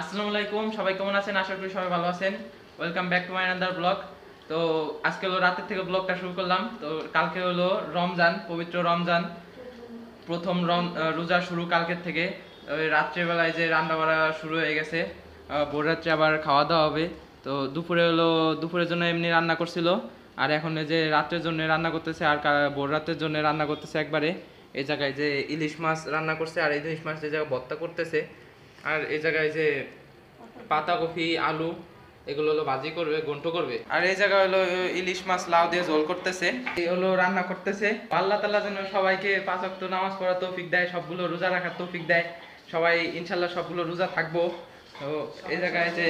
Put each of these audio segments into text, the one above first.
আসসালামু আলাইকুম, সবাই কেমন আছেন? আশা করি সবাই ভালো আছেন। Welcome back to my another blog. তো আজকে হলো রাতের থেকে ব্লগটা শুরু করলাম। তো কালকে হলো রমজান, পবিত্র রমজান, প্রথম রোজা শুরু কালকের থেকে। ওই রাত্রেবেলায় যে রান্না বাড়া শুরু হয়ে গেছে, ভোর রাত্রে আবার খাওয়া দাওয়া হবে। তো দুপুরে হলো দুপুরের জন্য এমনি রান্না করছিল, আর এখন এই যে রাত্রের জন্য রান্না করতেছে, আর ভোর রাতের জন্য রান্না করতেছে একবারে। এই জায়গায় যে ইলিশ মাছ রান্না করছে, আর ইলিশ মাছ যে জায়গায় ভর্তা করতেছে, আর এই জায়গায় যে পাতাকপি আলু এগুলো হলো ভাজি করবে, ঘন্ট করবে। আর এই জায়গায় হলো ইলিশ মাছ লাউ দিয়ে ঝোল করতেছে, এই হলো রান্না করতেছে। আল্লাহ তাআলা যেন সবাইকে পাঁচ ওয়াক্ত নামাজ পড়ার তৌফিক দেয়, সবগুলো রোজা রাখার তৌফিক দেয়। সবাই ইনশাল্লাহ সবগুলো রোজা থাকবো। তো এই জায়গায় যে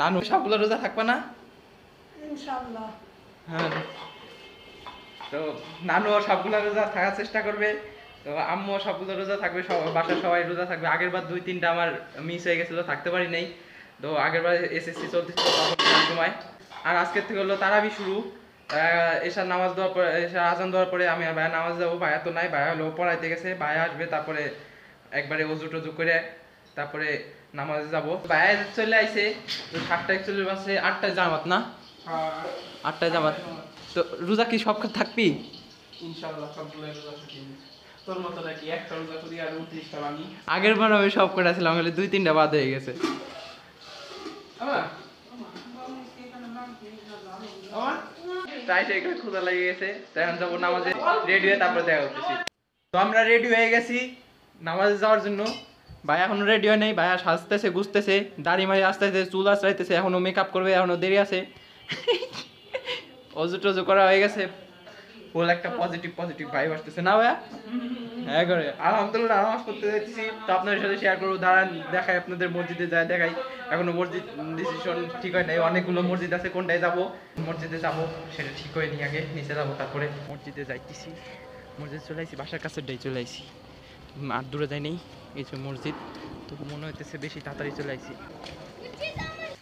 নানু সবগুলো রোজা থাকবে না ইনশাআল্লাহ। হ্যাঁ, তো নানুও সবগুলো রোজা থাকার চেষ্টা করবে। তো আম্মুও সবগুলো রোজা থাকবে, সব বাসার সবাই রোজা থাকবে। আগের বার 2-3টা আমার মিস হয়ে গেছিল, থাকতে পারি নাই। তো আগের বার এসএসসি চলতেছিল তখন সময়। আর আজকের থেকে হলো তারাবি শুরু। এশার নামাজ দেওয়ার পরে, এশার আজান দেওয়ার পরে আমি আর ভাইয়া নামাজ যাবো। ভাইয়া তো নাই, ভাইয়া হলো পড়াইতে গেছে। ভাইয়া আসবে, তারপরে একবারে অজু টজু করে তারপরে নামাজে যাব। ভাইয়া চলে আইছে, তো 7:41 বাজে, 8টায় জামাত না? 8টায় জামাত। তো রোজা কি সব থাকবি? ইনশাআল্লাহ সবগুলো রোজা থাকি। তোর মতো নাকি একটা রোজা করি আর 29টা ভাঙি? আগের বার আমি সব করে ছিলাম, হলে 2-3টা বাদ হয়ে গেছে। তাই একটু ক্ষুধা লেগে গেছে, তখন যাবো নামাজে। রেডি হয়ে তারপরে দেখা করতেছি। তো আমরা রেডি হয়ে গেছি নামাজে যাওয়ার জন্য। ভাই এখনো রেডি হয় নাই, ভাইয়া সাজতেছে, গুছতেছে, দাড়ি মারি আসতেছে, চুল আসতেছে, এখনো মেকআপ করবে, এখনো দেরি আছে। অজু টজু করা হয়ে গেছে, ফুল একটা পজিটিভ ভাইব আসতেছে না ভাইয়া? হ্যাঁ করে আলহামদুলিল্লাহ নামাজ পড়তে যাচ্ছি। তো আপনাদের সাথে শেয়ার করবো, দাঁড়ান দেখাই আপনাদের, মসজিদে যায় দেখাই। এখনো মসজিদ ডিসিশন ঠিক হয় নাই, অনেকগুলো মসজিদ আছে, কোনটায় যাবো। মসজিদে যাবো সেটা ঠিক হয়ে নি, আগে নিচে যাবো তারপরে মসজিদে যাইতেছি। মসজিদ চলে আইছি, বাসার কাছে চলে আইছি, আর দূরে যাই নেই। এই যে মসজিদ, তো মনে হইতেছে বেশি তাড়াতাড়ি চলে আইছি।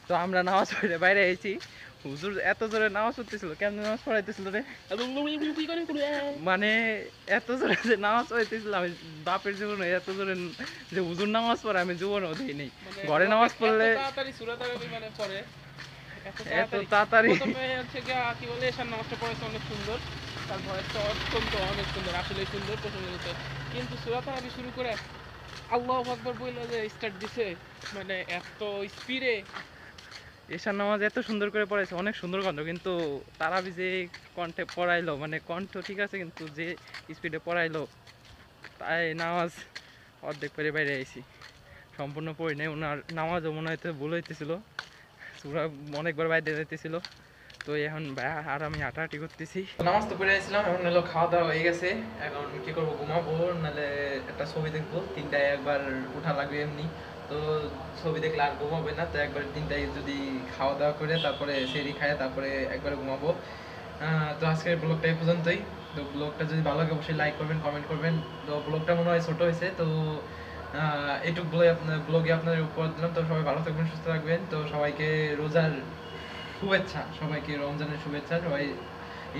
তো আমরা নামাজ পড়ে বাইরে আইছি। হুজুর এত জোরে নামাজ পড়তেছিল, কেমন নামাজ পড়াইতেছিল রে, মানে এত জোরে যে নামাজ পড়াইতেছিল, আমি বাপের জীবনে এত জোরে যে হুজুর নামাজ পড়ে আমি জীবনেও দেই নেই। ঘরে নামাজ পড়লে এত তাড়াতাড়ি কি বলে এসার নামাজটা পড়েছে অনেক সুন্দর, তার ভয়েসটা অত্যন্ত অনেক সুন্দর, আসলে সুন্দর প্রশংসিত। কিন্তু সূরা তারাবি শুরু করে আল্লাহু আকবার বলে যে স্টার্ট দিছে, মানে এত স্পিডে এশার নামাজ এত সুন্দর করে পড়াইছে, অনেক সুন্দর কণ্ঠ। কিন্তু তারাবি যে কণ্ঠে পড়াইলো, মানে কণ্ঠ ঠিক আছে, কিন্তু যে স্পিডে পড়াইলো, তাই নামাজ অর্ধেক করে বাইরে আইছি, সম্পূর্ণ পড়ি নাই। ওনার নামাজও মনে হয়তো ভুল হইতেছিল, সূরা অনেকবার বাইরে যাইতেছিল। তো এখন আর আমি হাঁটাহাঁটি করতেছি। নামাজ তো পড়ে আসছিলাম, এখন হলো খাওয়া দাওয়া হয়ে গেছে। এখন কি করবো, ঘুমাবো, নাহলে একটা ছবি দেখবো। 3টায় একবার উঠা লাগবে এমনি, তো ছবি দেখলে আর ঘুমাবে না। তো একবার 3টায় যদি খাওয়া দাওয়া করে তারপরে সেরি খায়, তারপরে একবারে ঘুমাবো। তো আজকের ব্লগটা এই পর্যন্তই। তো ব্লগটা যদি ভালো লাগে অবশ্যই লাইক করবেন, কমেন্ট করবেন। তো ব্লগটা মনে হয় ছোটো হয়েছে, তো এইটুক ব্লগে আপনাদের উপর দিলাম। তো সবাই ভালো থাকবেন, সুস্থ থাকবেন। তো সবাইকে রোজার শুভেচ্ছা, সবাইকে রমজানের শুভেচ্ছা। সবাই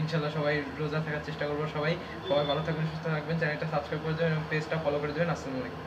ইনশাল্লাহ সবাই রোজা থাকার চেষ্টা করবো। সবাই সবাই ভালো থাকবেন, সুস্থ থাকবেন। চ্যানেলটা সাবস্ক্রাইব করে দেবেন এবং পেজটা ফলো করে দেবেন। আসসালামু আলাইকুম।